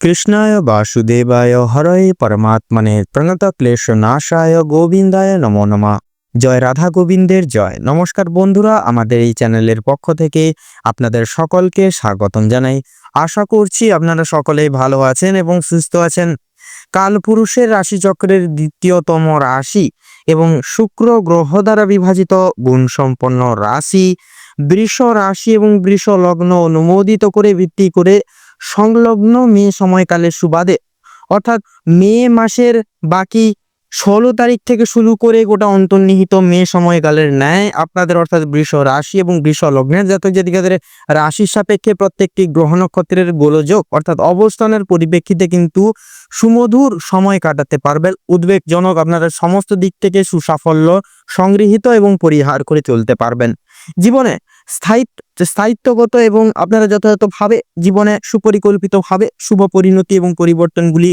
কৃষ্ণায় বাসুদেবায় হরয়ে পরমাত্মনে প্রণত ক্লেশনাশায় গোবিন্দায় নমো নমঃ। জয় রাধা গোবিন্দের জয়। নমস্কার বন্ধুরা, আমাদের এই চ্যানেলের পক্ষ থেকে আপনাদের সকলকে স্বাগতম জানাই। আশা করছি আপনারা সকলেই ভালো আছেন এবং সুস্থ আছেন। কালপুরুষের রাশিচক্রের দ্বিতীয়তম রাশি এবং শুক্র গ্রহ দ্বারা বিভাজিত গুণসম্পন্ন রাশি বৃষ রাশি এবং বৃষ লগ্ন অনুমোদিত করে ভিত্তি করে সংলগ্ন মে সময়কালের সুবাদে অর্থাৎ মে মাসের বাকি 16 তারিখ থেকে শুরু করে গোটা অন্তর্নিহিত মে সময়কালের ন্যায় আপনাদের অর্থাৎ বৃষ রাশি এবং বৃষ লগ্নের জাতক জাতিকাদের রাশির সাপেক্ষে প্রত্যেকটি গ্রহ নক্ষত্রের গোলযোগ অর্থাৎ অবস্থানের পরিপ্রেক্ষিতে কিন্তু সুমধুর সময় কাটাতে পারবেন। উদ্বেগজনক আপনারা সমস্ত দিক থেকে সুসাফল্য সংগৃহীত এবং পরিহার করে চলতে পারবেন। জীবনে স্থায়িত্বগত এবং আপনারা যথাযথভাবে জীবনে সুপরিকল্পিতভাবে শুভ পরিণতি এবং পরিবর্তনগুলি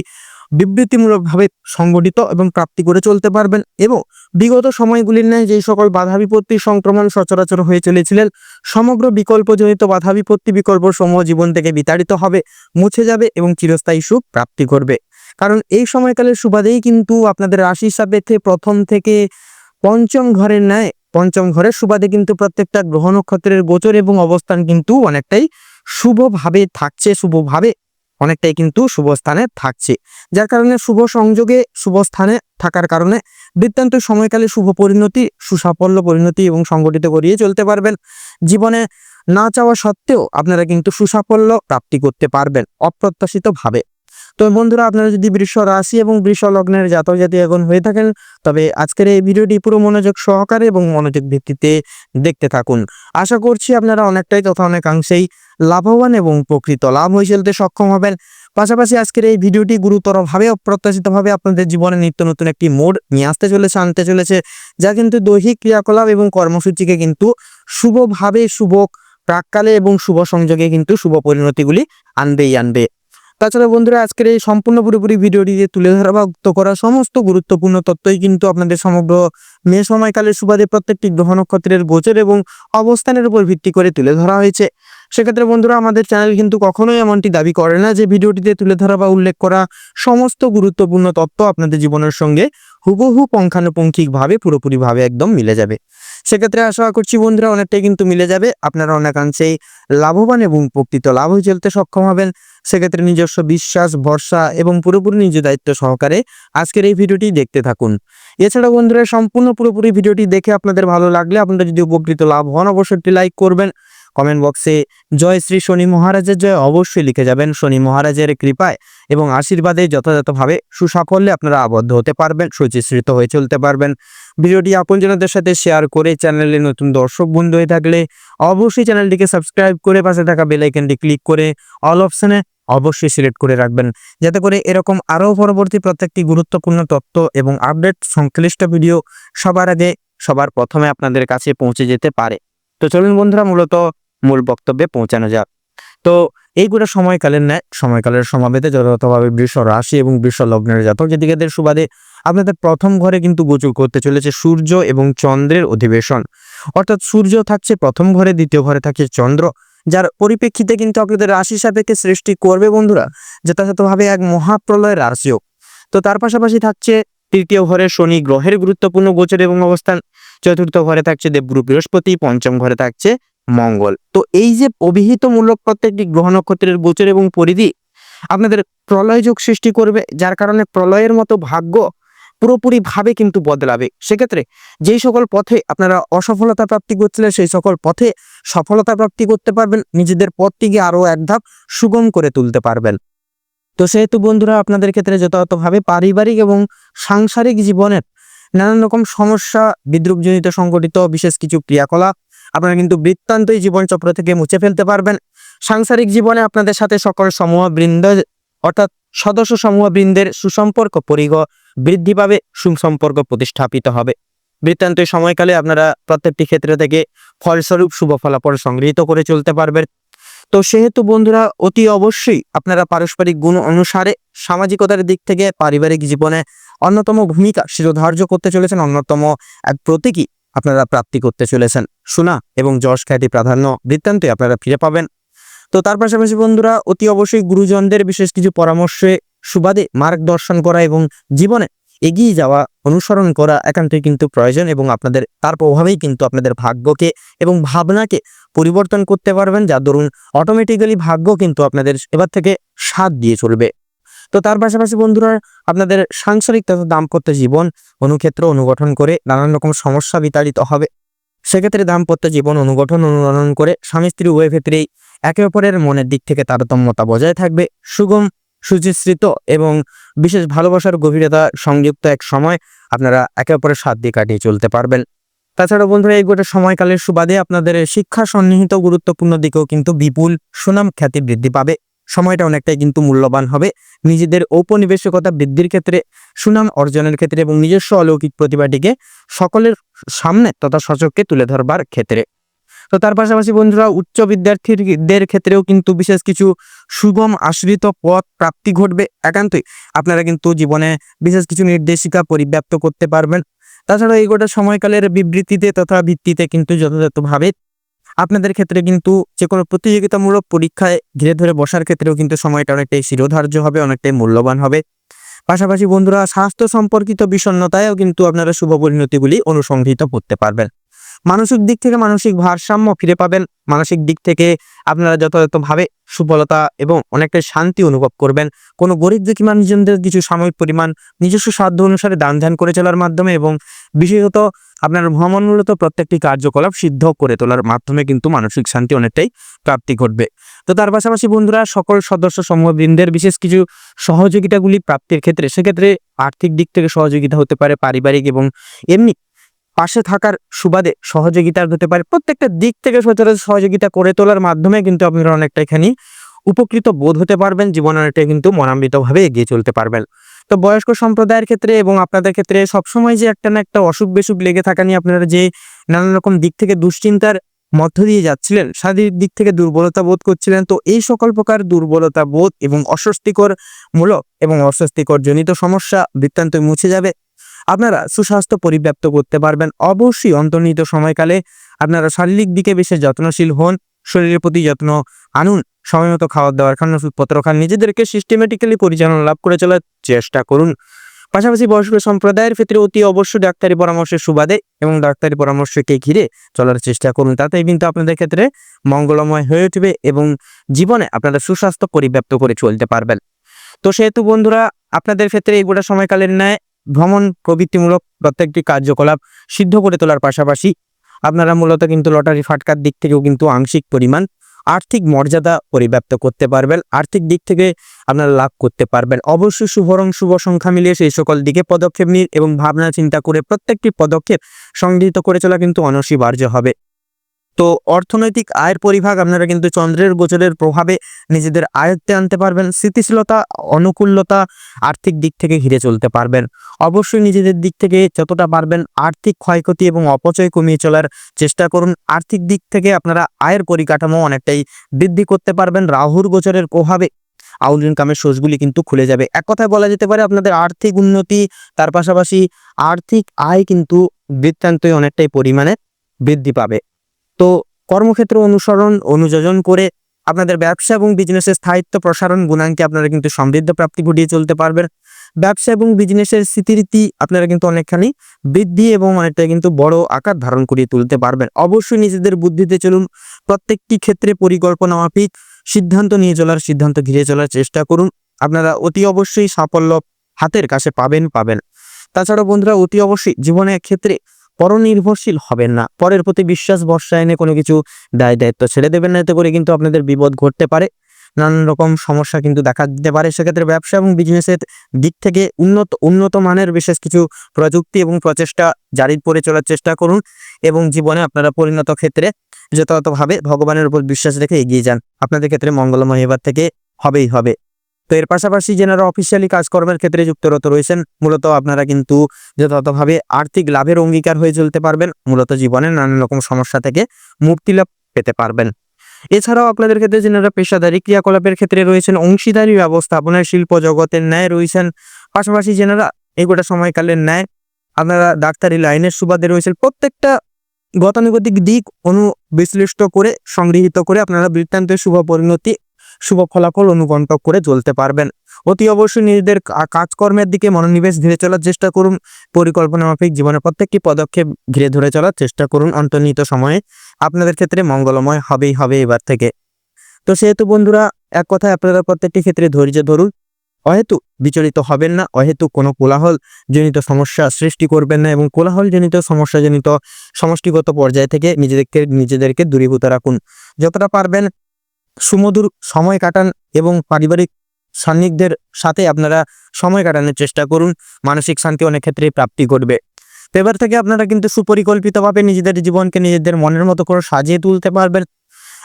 বিবৃতিমূলকভাবে সংগঠিত এবং প্রাপ্তি করে চলতে পারবেন এবং বিগত সময়গুলির ন্যায় যে সকল বাধা বিপত্তি সংক্রমণ সচরাচর হয়ে চলেছিলেন সমগ্র বিকল্পজনিত বাধা বিপত্তি বিকল্প সমূহ জীবন থেকে বিতাড়িত হবে, মুছে যাবে এবং চিরস্থায়ী সুখ প্রাপ্তি করবে। কারণ এই সময়কালের সুবাদেই কিন্তু আপনাদের রাশির সাপেক্ষে প্রথম থেকে পঞ্চম ঘরের ন্যায় পঞ্চম ঘরের সুবাদে কিন্তু প্রত্যেকটা গ্রহ নক্ষত্রের গোচর এবং অবস্থান কিন্তু অনেকটাই শুভভাবে থাকছে, শুভভাবে অনেকটাই কিন্তু শুভ স্থানে থাকছে, যার কারণে শুভ সংযোগে শুভ স্থানে থাকার কারণে বৃত্তান্ত সময়কালে শুভ পরিণতি সুসাফল্য পরিণতি এবং সংগঠিত করিয়ে চলতে পারবেন। জীবনে না চাওয়া সত্ত্বেও আপনারা কিন্তু সুসাফল্য প্রাপ্তি করতে পারবেন অপ্রত্যাশিতভাবে। তো বন্ধুরা, আপনারা যদি বৃষ রাশি এবং বৃষ লগ্নের জাতক জাতি এখন হয়ে থাকেন তবে আজকের এই ভিডিওটি পুরো মনোযোগ সহকারে এবং মনোযোগ ভিত্তিতে দেখতে থাকুন। আশা করছি আপনারা অনেকটাই তথা অনেকাংশেই লাভবান এবং প্রকৃত লাভ হয়ে চলতে সক্ষম হবেন। পাশাপাশি আজকের এই ভিডিওটি গুরুতরভাবে অপ্রত্যাশিতভাবে আপনাদের জীবনে নিত্য নতুন একটি মোড় নিয়ে আনতে চলেছে, যা কিন্তু দৈহিক ক্রিয়াকলাপ এবং কর্মসূচিকে কিন্তু শুভভাবে শুভ প্রাককালে এবং শুভ সংযোগে কিন্তু শুভ পরিণতিগুলি আনবে। তাছাড়া বন্ধুরা, আজকের এই সম্পূর্ণ পুরোপুরি ভিডিওটিতে তুলে ধরা বা উক্ত করা সমস্ত গুরুত্বপূর্ণ তথ্যই কিন্তু আপনাদের সমগ্র মে সময়কালের সুবাদে প্রত্যেকটি গ্রহ নক্ষত্রের গোচর এবং অবস্থানের উপর ভিত্তি করে তুলে ধরা হয়েছে। সেক্ষেত্রে বন্ধুরা, আমাদের চ্যানেল কিন্তু কখনোই এমনটি দাবি করে না যে ভিডিওটিতে তুলে ধরা বা উল্লেখ করা সমস্ত গুরুত্বপূর্ণ তথ্য আপনাদের জীবনের সঙ্গে হুবহু পুঙ্খানুপুঙ্খিকভাবে পুরোপুরিভাবে একদম মিলে যাবে। সেক্ষেত্রে আশা করছি বন্ধুরা অনেকটাই কিন্তু মিলে যাবে, আপনারা অনেকাংশেই লাভবান এবং প্রকৃত লাভ হয়ে চলতে সক্ষম হবেন। সেক্ষেত্রে নিজস্ব বিশ্বাস ভরসা এবং পুরোপুরি নিজ দায়িত্ব সহকারে আজকের এই ভিডিওটি দেখতে থাকুন। এছাড়া বন্ধুরা, সম্পূর্ণ পুরোপুরি ভিডিওটি দেখে আপনাদের ভালো লাগলে আপনারা যদি উপকৃত লাভ হন অবশ্যই একটি লাইক করবেন। কমেন্ট বক্সে জয় শ্রী শনি মহারাজের জয় অবশ্যই লিখে যাবেন। শনি মহারাজের কৃপায় এবং আশীর্বাদে যথাযথভাবে সুসাফল্যে আপনারা আবদ্ধ হতে পারবেন, সুচিশ্রিত হয়ে চলতে পারবেন। ভিডিওটি আপনজনদের সাথে শেয়ার করে চ্যানেলে নতুন দর্শক বন্ধু হয়ে থাকলে অবশ্যই চ্যানেলটিকে সাবস্ক্রাইব করে পাশে থাকা বেল আইকনটি ক্লিক করে অল অপশনে অবশ্যই সিলেক্ট করে রাখবেন, যাতে করে এরকম আরও পরবর্তী প্রত্যেকটি গুরুত্বপূর্ণ তথ্য এবং আপডেট সংশ্লিষ্ট ভিডিও সবার আগে সবার প্রথমে আপনাদের কাছে পৌঁছে যেতে পারে। তো চলুন বন্ধুরা, মূল বক্তব্যে পৌঁছানো যাক। তো এই পুরো সময়কালের সমাবেতে যথাযথভাবে বৃষ রাশি এবং বৃষ লগ্নের জাতক জাতিকাদের সুবাদে আপনাদের প্রথম ঘরে কিন্তু গোচর করতে চলেছে সূর্য এবং চন্দ্রের অধিবেশন, অর্থাৎ সূর্য থাকছে প্রথম ঘরে, দ্বিতীয় ঘরে থাকছে চন্দ্র, যার পরিপ্রেক্ষিতে কিন্তু আপনাদের রাশি সাপেক্ষে সৃষ্টি করবে বন্ধুরা যথাযথভাবে এক মহাপ্রলয়ের রাশিও। তো তার পাশাপাশি থাকছে তৃতীয় ঘরে শনি গ্রহের গুরুত্বপূর্ণ গোচর এবং অবস্থান, চতুর্থ ঘরে থাকছে দেবগুরু বৃহস্পতি, পঞ্চম ঘরে থাকছে মঙ্গল। তো এই যে অভিহিতমূলক প্রত্যেকটি গ্রহ নক্ষত্রের গোচর এবং পরিধি আপনাদের প্রলয় যোগ সৃষ্টি করবে, যার কারণে প্রলয়ের মতো ভাগ্য পুরোপুরিভাবে কিন্তু বদলাবে। সেক্ষেত্রে যেই সকল পথে আপনারা অসফলতা প্রাপ্তি করছিলেন সেই সকল পথে সফলতা প্রাপ্তি করতে পারবেন, নিজেদের পথটিকে আরও এক ধাপ সুগম করে তুলতে পারবেন। তো সেহেতু বন্ধুরা, আপনাদের ক্ষেত্রে যথাযথভাবে পারিবারিক এবং সাংসারিক জীবনের নানান রকম সমস্যা বিদ্রুপজনিত সংগঠিত বিশেষ কিছু ক্রিয়াকলাপ আপনারা কিন্তু বৃত্তান্তই জীবনচক্র থেকে মুছে ফেলতে পারবেন। সাংসারিক জীবনে আপনাদের সাথে সকল সমূহবৃন্দ অর্থাৎ সদস্য সমূহবৃন্দের সুসম্পর্ক পরিগণ বৃদ্ধি পাবে, সুসম্পর্ক প্রতিষ্ঠাপিত হবে। বৃত্তান্তই সময়কালে আপনারা প্রত্যেকটি ক্ষেত্র থেকে ফলস্বরূপ শুভ ফলাফল সংগৃহীত করে চলতে পারবেন। তো সেহেতু বন্ধুরা, অতি অবশ্যই আপনারা পারস্পরিক গুণ অনুসারে সামাজিকতার দিক থেকে পারিবারিক জীবনে অন্যতম ভূমিকা শিরোধার্য করতে চলেছেন, অন্যতম এক প্রতীকী আপনারা প্রাপ্তি করতে চলেছেন। সুনা এবং যশ খ্যাতি প্রাধান্য বৃত্তান্তে আপনারা ফিরে পাবেন। তো তার পাশাপাশি বন্ধুরা অতি অবশ্যই গুরুজনদের বিশেষ কিছু পরামর্শে সুবাদে মার্গদর্শন করা এবং জীবনে এগিয়ে যাওয়া অনুসরণ করা একান্তই কিন্তু প্রয়োজন, এবং আপনাদের তার প্রভাবেই কিন্তু আপনাদের ভাগ্যকে এবং ভাবনাকে পরিবর্তন করতে পারবেন, যার দরুন অটোমেটিক্যালি ভাগ্য কিন্তু আপনাদের এবার থেকে সাথ দিয়ে চলবে। তো তার পাশাপাশি বন্ধুরা আপনাদের সাংসারিক তথা দাম্পত্য জীবন অনুক্ষেত্র অনুগঠন করে নানান রকম সমস্যা বিতাড়িত হবে। সেক্ষেত্রে দাম্পত্য জীবন অনুগঠন অনুরণন করে স্বামী স্ত্রী উভয় ক্ষেত্রেই একে অপরের মনের দিক থেকে তারতম্যতা বজায় থাকবে। সুগম সুচিশ্রিত এবং বিশেষ ভালোবাসার গভীরতা সংযুক্ত এক সময় আপনারা একে অপরের সাথ দিয়ে কাটিয়ে চলতে পারবেন। তাছাড়া বন্ধুরা এই গোটা সময়কালের সুবাদে আপনাদের শিক্ষা সন্নিহিত গুরুত্বপূর্ণ দিকেও কিন্তু বিপুল সুনাম খ্যাতি বৃদ্ধি পাবে। সময়টা অনেকটাই কিন্তু মূল্যবান হবে নিজেদের ঔপনিবেশিকতা বৃদ্ধির ক্ষেত্রে, সুনাম অর্জনের ক্ষেত্রে এবং নিজস্ব অলৌকিক প্রতিভাটিকে সকলের সামনে তথা সচক্ষে তুলে ধরবার ক্ষেত্রে। তো তার পাশাপাশি বন্ধুরা উচ্চ বিদ্যার্থীদের ক্ষেত্রেও কিন্তু বিশেষ কিছু সুগম আশ্রিত পথ প্রাপ্তি ঘটবে। একান্তই আপনারা কিন্তু জীবনে বিশেষ কিছু নির্দেশিকা পরিব্যাপ্ত করতে পারবেন। তাছাড়া এই গোটা সময়কালের বিবৃতিতে তথা ভিত্তিতে কিন্তু যথাযথভাবে আপনাদের ক্ষেত্রে কিন্তু যে কোনো প্রতিযোগিতামূলক পরীক্ষায় ঘিরে ধরে বসার ক্ষেত্রেও কিন্তু সময়টা অনেকটাই শিরোধার্য হবে, অনেকটাই মূল্যবান হবে। পাশাপাশি বন্ধুরা স্বাস্থ্য সম্পর্কিত বিষণ্ণতায়ও কিন্তু আপনারা শুভ পরিণতিগুলি অনুসংগঠিত করতে পারবেন। মানসিক দিক থেকে মানসিক ভারসাম্য ফিরে পাবেন। মানসিক দিক থেকে আপনারা যথাযথভাবে সুফলতা এবং অনেকটা শান্তি অনুভব করবেন। কোনো গরিব দুঃখী মানুষজনদের কিছু সাময়িক পরিমাণ নিজস্ব সাধ্য অনুসারে দান ধ্যান করে চলার মাধ্যমে এবং বিশেষত আপনার ভ্রমণমূলত প্রত্যেকটি কার্যকলাপ সিদ্ধ করে তোলার মাধ্যমে কিন্তু মানসিক শান্তি অনেকটাই প্রাপ্তি ঘটবে। তো তার পাশাপাশি বন্ধুরা সকল সদস্য সমূহবৃন্দের বিশেষ কিছু সহযোগিতাগুলি প্রাপ্তির ক্ষেত্রে সেক্ষেত্রে আর্থিক দিক থেকে সহযোগিতা হতে পারে, পারিবারিক এবং এমনি পাশে থাকার সুবাদে সহযোগিতা হতে পারে। প্রত্যেকটা দিক থেকে সচরাচর সহযোগিতা করে তোলার মাধ্যমে কিন্তু আপনারা অনেকটা এখানে উপকৃত বোধ হতে পারবেন, জীবনে অনেকটা কিন্তু মনান্বিতভাবে এগিয়ে চলতে পারবেন। তো বয়স্ক সম্প্রদায়ের ক্ষেত্রে এবং আপনাদের ক্ষেত্রে সবসময় যে একটা না একটা অসুখ বিসুখ লেগে থাকা নিয়ে আপনারা যে নানান রকম দিক থেকে দুশ্চিন্তার মধ্য দিয়ে যাচ্ছিলেন, শারীরিক দিক থেকে দুর্বলতা বোধ করছিলেন, তো এই সকল প্রকার দুর্বলতা বোধ এবং অস্বস্তিকর মূলক এবং অস্বস্তিকর জনিত সমস্যা বৃত্তান্ত মুছে যাবে। আপনারা সুস্বাস্থ্য পরিব্যাপ্ত করতে পারবেন। অবশ্যই অন্তর্নিহিত সময়কালে আপনারা শারীরিক দিকে বিশেষ যত্নশীল হন, শরীরের প্রতি যত্ন আনুন, সময়মতো খাওয়ার দাওয়ার খান, ওষুধপত্র খান, নিজেদেরকে সিস্টেমেটিক্যালি পরিচালনা লাভ করে চলার চেষ্টা করুন। পাশাপাশি বয়স্ক সম্প্রদায়ের ক্ষেত্রে অতি অবশ্যই ডাক্তারি পরামর্শের সুবাদে এবং ডাক্তারি পরামর্শকে ঘিরে চলার চেষ্টা করুন। তাতেই কিন্তু আপনাদের ক্ষেত্রে মঙ্গলময় হয়ে উঠবে এবং জীবনে আপনারা সুস্বাস্থ্য পরিব্যাপ্ত করে চলতে পারবেন। তো সেহেতু বন্ধুরা আপনাদের ক্ষেত্রে এই গোটা সময়কালের ন্যায় ভ্রমণ প্রবৃত্তিমূলক প্রত্যেকটি কার্যকলাপ সিদ্ধ করে তোলার পাশাপাশি আপনারা মূলত কিন্তু লটারি ফাটকার দিক থেকেও কিন্তু আংশিক পরিমাণ আর্থিক মর্যাদা পরিব্যাপ্ত করতে পারবেন, আর্থিক দিক থেকে আপনারা লাভ করতে পারবেন। অবশ্যই শুভ রং শুভ সংখ্যা মিলিয়ে সেই সকল দিকে পদক্ষেপ নিন এবং ভাবনা চিন্তা করে প্রত্যেকটি পদক্ষেপ সংগৃহীত করে চলা কিন্তু অনস্বীকার্য হবে। তো অর্থনৈতিক আয়ের পরিভাগ আপনারা কিন্তু চন্দ্রের গোচরের প্রভাবে নিজেদের আয়ত্তে আনতে পারবেন। স্থিতিশীলতা অনুকূলতা আর্থিক দিক থেকে ঘিরে চলতে পারবেন। অবশ্যই নিজেদের দিক থেকে যতটা পারবেন আর্থিক ক্ষয়ক্ষতি এবং অপচয় কমিয়ে চলার চেষ্টা করুন। আর্থিক দিক থেকে আপনারা আয়ের পরিকাঠামো অনেকটাই বৃদ্ধি করতে পারবেন। রাহুর গোচরের প্রভাবে আউল ইনকামের সোর্সগুলি কিন্তু খুলে যাবে। এক কথায় বলা যেতে পারে আপনাদের আর্থিক উন্নতি তার পাশাপাশি আর্থিক আয় কিন্তু বৃত্তান্তই অনেকটাই পরিমাণে বৃদ্ধি পাবে। তো কর্মক্ষেত্র অনুসরণ অনুযোজন করে আপনাদের ব্যবসা এবং বিজনেসের স্থায়িত্ব প্রসারণ গুণাঙ্কে আপনারা কিন্তু সমৃদ্ধ প্রাপ্তি ঘটিয়ে চলতে পারবেন। ব্যবসা এবং বিজনেসের স্মৃতিরীতি আপনারা কিন্তু অনেকখানি বৃদ্ধি এবং অনেকটা কিন্তু বড় আকার ধারণ করিয়ে তুলতে পারবেন। অবশ্যই নিজেদের বুদ্ধিতে চলুন, প্রত্যেকটি ক্ষেত্রে পরিকল্পনা মাফিক সিদ্ধান্ত নিয়ে চলার সিদ্ধান্ত ঘিরে চলার চেষ্টা করুন। আপনারা অতি অবশ্যই সাফল্য হাতের কাছে পাবেন। তাছাড়া বন্ধুরা অতি অবশ্যই জীবনের ক্ষেত্রে পরনির্ভরশীল হবেন না, পরের প্রতি বিশ্বাস ভরসা এনে কোনো কিছু দায় দায়িত্ব ছেড়ে দেবেন না, এতে করে কিন্তু আপনাদের বিপদ ঘটতে পারে, নানান রকম সমস্যা কিন্তু দেখা দিতে পারে। সেক্ষেত্রে ব্যবসা এবং বিজনেসের দিক থেকে উন্নত মানের বিশেষ কিছু প্রযুক্তি এবং প্রচেষ্টা জারি করে চলার চেষ্টা করুন এবং জীবনে আপনারা পরিণত ক্ষেত্রে যথাযথভাবে ভগবানের উপর বিশ্বাস রেখে এগিয়ে যান। আপনাদের ক্ষেত্রে মঙ্গলময় এবার থেকে হবেই হবে। তো এর পাশাপাশি যারা অফিসিয়ালি কাজকর্মের ক্ষেত্রে যুক্তরত রয়েছেন মূলত আপনারা কিন্তু যথাযথভাবে আর্থিক লাভের অঙ্গীকার হয়ে চলতে পারবেন, মূলত জীবনে নানান রকম সমস্যা থেকে মুক্তি লাভ পেতে পারবেন। এছাড়াও আপনাদের ক্ষেত্রে যারা পেশাদারি ক্রিয়াকলাপের ক্ষেত্রে রয়েছেন, অংশীদারি ব্যবস্থাপনার শিল্প জগতের ন্যায় রয়েছেন, পাশাপাশি যারা এই গোটা সময়কালের ন্যায় আপনারা ডাক্তারি লাইনের সুবাদে রয়েছেন, প্রত্যেকটা গতানুগতিক দিক বিশ্লিষ্ট করে সংগৃহীত করে আপনারা বৃত্তান্তের শুভ পরিণতি শুভ ফলাফল অনুকণ্ঠক করে চলতে পারবেন। অতি অবশ্যই নিজেদের কাজকর্মের দিকে মনোনিবেশ ধীরে চলার চেষ্টা করুন। পরিকল্পনা মাফিক জীবনের প্রত্যেকটি পদক্ষেপ ঘিরে ধরে চলার চেষ্টা করুন। অন্তর্নিহিত সময়ে আপনাদের ক্ষেত্রে মঙ্গলময় হবেই হবে এবার থেকে। তো সেহেতু বন্ধুরা, এক কথায় আপনারা প্রত্যেকটি ক্ষেত্রে ধৈর্য ধরুন, অহেতু বিচলিত হবেন না, অহেতু কোনো কোলাহল জনিত সমস্যা সৃষ্টি করবেন না এবং কোলাহল জনিত সমস্যা জনিত সমষ্টিগত পর্যায় থেকে নিজেদেরকে দূরীভূত রাখুন। যতটা পারবেন সুমধুর সময় কাটান এবং পারিবারিক সান্নিধ্যের সাথে আপনারা সময় কাটানোর চেষ্টা করুন। মানসিক শান্তি অনেক ক্ষেত্রেই প্রাপ্তি ঘটবে। এবার থেকে আপনারা কিন্তু সুপরিকল্পিতভাবে নিজেদের জীবনকে নিজেদের মনের মতো করে সাজিয়ে তুলতে পারবেন।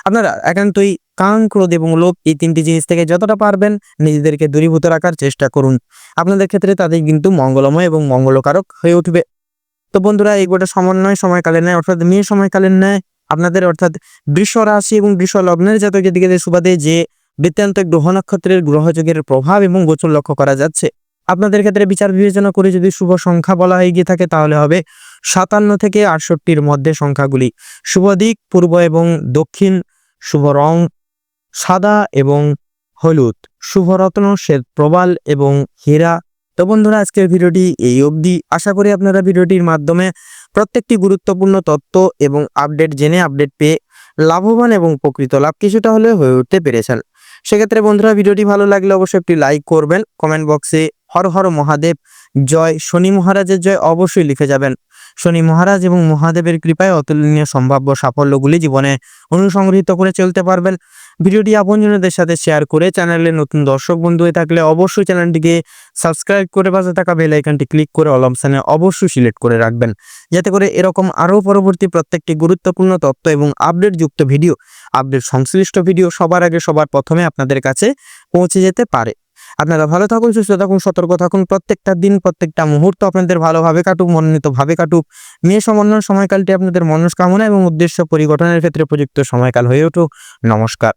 আপনারা একান্তই কাম, ক্রোধ এবং লোভ এই তিনটি জিনিস থেকে যতটা পারবেন নিজেদেরকে দূরীভূত রাখার চেষ্টা করুন। আপনাদের ক্ষেত্রে তাদের কিন্তু মঙ্গলময় এবং মঙ্গলকারক হয়ে উঠবে। তো বন্ধুরা, এই গোটা সমন্বয় সময়কালের ন্যায় অর্থাৎ মেয়ে সময়কালের ন্যায় আপনাদের অর্থাৎ বৃষ রাশি এবং বৃষ লগ্নের জাতকের দিকে সুবাদে যে বৃত্তান্ত গ্রহ নক্ষত্রের গ্রহযোগের প্রভাব এবং গোচর লক্ষ্য করা যাচ্ছে, আপনাদের ক্ষেত্রে বিচার বিবেচনা করে যদি শুভ সংখ্যা বলা হয়ে গিয়ে থাকে তাহলে হবে 57 থেকে 68-র মধ্যে সংখ্যাগুলি। শুভ দিক পূর্ব এবং দক্ষিণ, শুভ রং সাদা এবং হলুদ, শুভ রত্ন শ্বেত প্রবাল এবং হীরা। তো বন্ধুরা, আজকের ভিডিওটি এই অবধি। আশা করি আপনারা ভিডিওটির মাধ্যমে প্রত্যেকটি গুরুত্বপূর্ণ তথ্য এবং আপডেট জেনে আপডেট পেয়ে লাভবান এবং প্রকৃত লাভ কিছুটা হলে হয়ে উঠতে পেরেছেন। সেক্ষেত্রে বন্ধুরা, ভিডিওটি ভালো লাগলে অবশ্যই একটি লাইক করবেন। কমেন্ট বক্সে হর হর মহাদেব জয়, শনি মহারাজের জয় অবশ্যই লিখে যাবেন। শনি মহারাজ এবং মহাদেবের কৃপায় অতুলনীয় সম্ভাব্য সাফল্যগুলি জীবনে অনুসংগৃহীত করে চলতে পারবেন। ভিডিওটি আপনজনদের সাথে শেয়ার করে চ্যানেলে নতুন দর্শক বন্ধু হয়ে থাকলে অবশ্যই চ্যানেলটিকে সাবস্ক্রাইব করে পাশে থাকা বেল আইকনটি ক্লিক করে অল অপশনে অবশ্যই সিলেক্ট করে রাখবেন, যাতে করে এরকম আরও পরবর্তী প্রত্যেকটি গুরুত্বপূর্ণ তথ্য এবং আপডেটযুক্ত ভিডিও, আপডেট সংশ্লিষ্ট ভিডিও সবার আগে সবার প্রথমে আপনাদের কাছে পৌঁছে যেতে পারে। আপনারা ভালো থাকুন, সুস্থ থাকুন, সতর্ক থাকুন। প্রত্যেকটা দিন প্রত্যেকটা মুহূর্ত আপনাদের ভালোভাবে কাটুক, মনোনীতভাবে কাটুক। মেয়ে সমন্বয় সময়কালটি আপনাদের মনস্কামনা এবং উদ্দেশ্য পরিগঠনের ক্ষেত্রে প্রযুক্ত সময়কাল হয়ে উঠুক। নমস্কার।